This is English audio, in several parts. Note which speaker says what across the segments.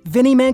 Speaker 1: Vinny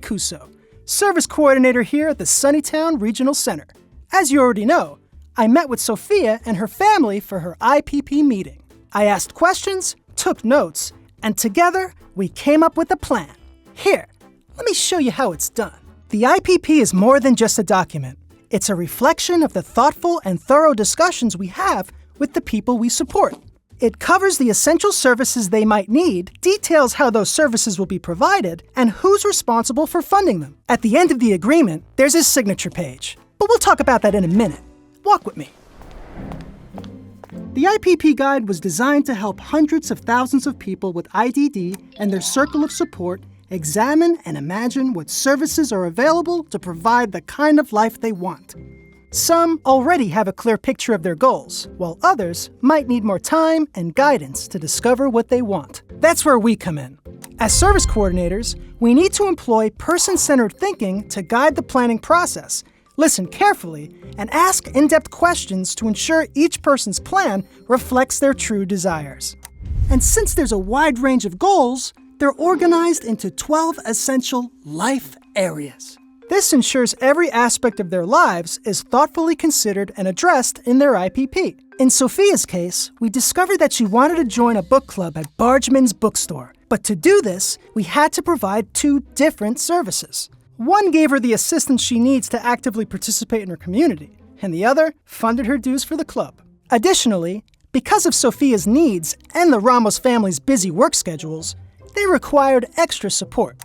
Speaker 1: Service Coordinator here at the Sunnytown Regional Center. As you already know, I met with Sofia and her family for her IPP meeting. I asked questions, took notes, and together we came up with a plan. Here, let me show you how it's done. The IPP is more than just a document. It's a reflection of the thoughtful and thorough discussions we have with the people we support. It covers the essential services they might need, details how those services will be provided, and who's responsible for funding them. At the end of the agreement, there's a signature page, but we'll talk about that in a minute. Walk with me. The IPP Guide was designed to help hundreds of thousands of people with IDD and their circle of support examine and imagine what services are available to provide the kind of life they want. Some already have a clear picture of their goals, while others might need more time and guidance to discover what they want. That's where we come in. As service coordinators, we need to employ person-centered thinking to guide the planning process, listen carefully, and ask in-depth questions to ensure each person's plan reflects their true desires. And since there's a wide range of goals, they're organized into 12 essential life areas. This ensures every aspect of their lives is thoughtfully considered and addressed in their IPP. In Sofia's case, we discovered that she wanted to join a book club at Bargeman's bookstore. But to do this, we had to provide 2 different services. One gave her the assistance she needs to actively participate in her community, and the other funded her dues for the club. Additionally, because of Sofia's needs and the Ramos family's busy work schedules, they required extra support.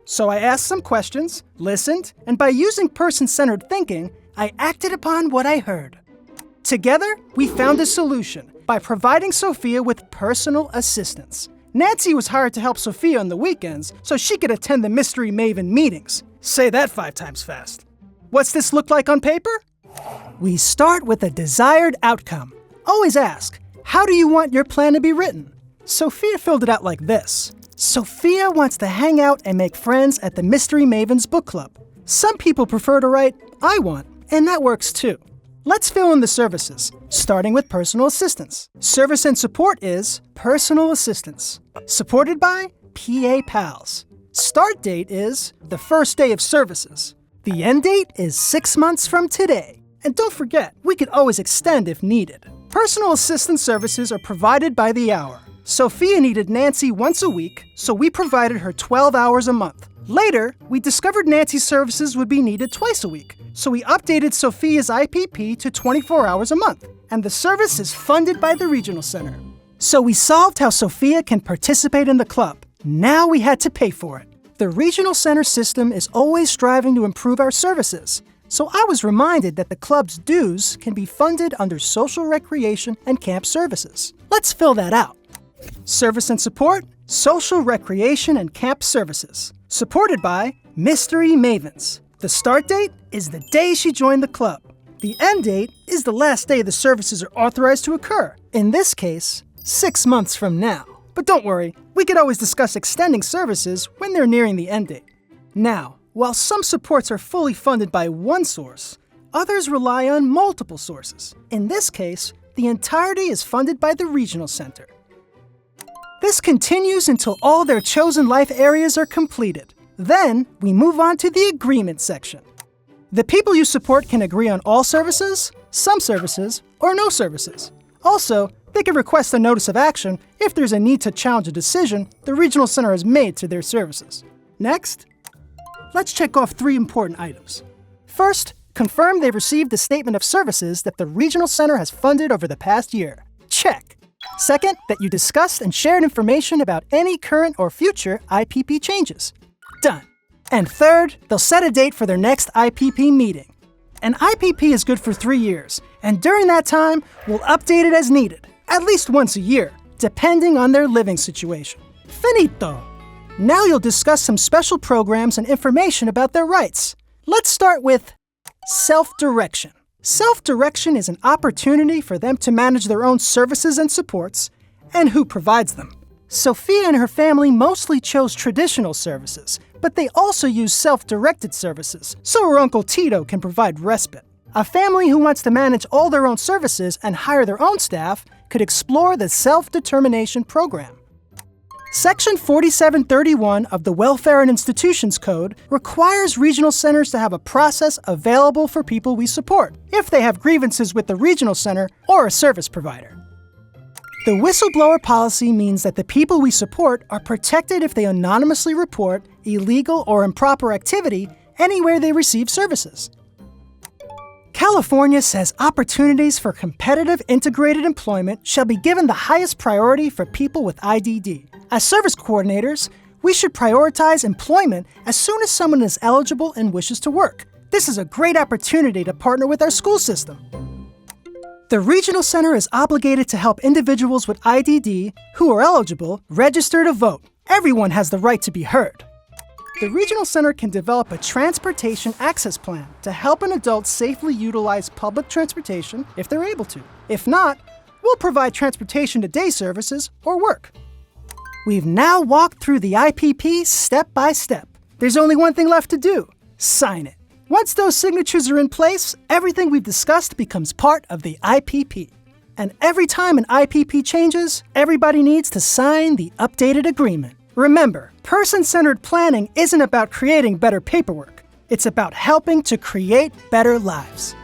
Speaker 1: So I asked some questions, listened, and by using person-centered thinking, I acted upon what I heard. Together, we found a solution by providing Sofia with personal assistance. Nancy was hired to help Sofia on the weekends so she could attend the Mystery Maven meetings. Say that 5 times fast. What's this look like on paper? We start with a desired outcome. Always ask, how do you want your plan to be written? Sofia filled it out like this. Sofia wants to hang out and make friends at the Mystery Mavens book club. Some people prefer to write, I want, and that works too. Let's fill in the services, starting with personal assistance. Service and support is personal assistance, supported by PA Pals. Start date is the first day of services. The end date is 6 months from today. And don't forget, we could always extend if needed. Personal assistance services are provided by the hour. Sofia needed Nancy once a week, so we provided her 12 hours a month. Later, we discovered Nancy's services would be needed twice a week, so we updated Sofia's IPP to 24 hours a month, and the service is funded by the Regional Center. So we solved how Sofia can participate in the club. Now we had to pay for it. The Regional Center system is always striving to improve our services, so I was reminded that the club's dues can be funded under social recreation and camp services. Let's fill that out. Service and support, social recreation and camp services. Supported by Mystery Mavens. The start date is the day she joined the club. The end date is the last day the services are authorized to occur. In this case, 6 months from now. But don't worry, we could always discuss extending services when they're nearing the end date. Now, while some supports are fully funded by one source, others rely on multiple sources. In this case, the entirety is funded by the Regional Center. This continues until all their chosen life areas are completed. Then, we move on to the agreement section. The people you support can agree on all services, some services, or no services. Also, they can request a notice of action if there's a need to challenge a decision the Regional Center has made to their services. Next, let's check off 3 important items. First, confirm they've received the statement of services that the Regional Center has funded over the past year. Check. Second, that you discussed and shared information about any current or future IPP changes. Done. And third, they'll set a date for their next IPP meeting. An IPP is good for 3 years, and during that time, we'll update it as needed, at least once a year, depending on their living situation. Finito! Now you'll discuss some special programs and information about their rights. Let's start with self-direction. Self-direction is an opportunity for them to manage their own services and supports, and who provides them. Sofia and her family mostly chose traditional services, but they also use self-directed services, so her Uncle Tito can provide respite. A family who wants to manage all their own services and hire their own staff could explore the self-determination program. Section 4731 of the Welfare and Institutions Code requires regional centers to have a process available for people we support if they have grievances with the regional center or a service provider. The whistleblower policy means that the people we support are protected if they anonymously report illegal or improper activity anywhere they receive services. California says opportunities for competitive integrated employment shall be given the highest priority for people with IDD. As service coordinators, we should prioritize employment as soon as someone is eligible and wishes to work. This is a great opportunity to partner with our school system. The Regional Center is obligated to help individuals with IDD who are eligible register to vote. Everyone has the right to be heard. The Regional Center can develop a transportation access plan to help an adult safely utilize public transportation if they're able to. If not, we'll provide transportation to day services or work. We've now walked through the IPP step by step. There's only one thing left to do: sign it. Once those signatures are in place, everything we've discussed becomes part of the IPP. And every time an IPP changes, everybody needs to sign the updated agreement. Remember, person-centered planning isn't about creating better paperwork. It's about helping to create better lives.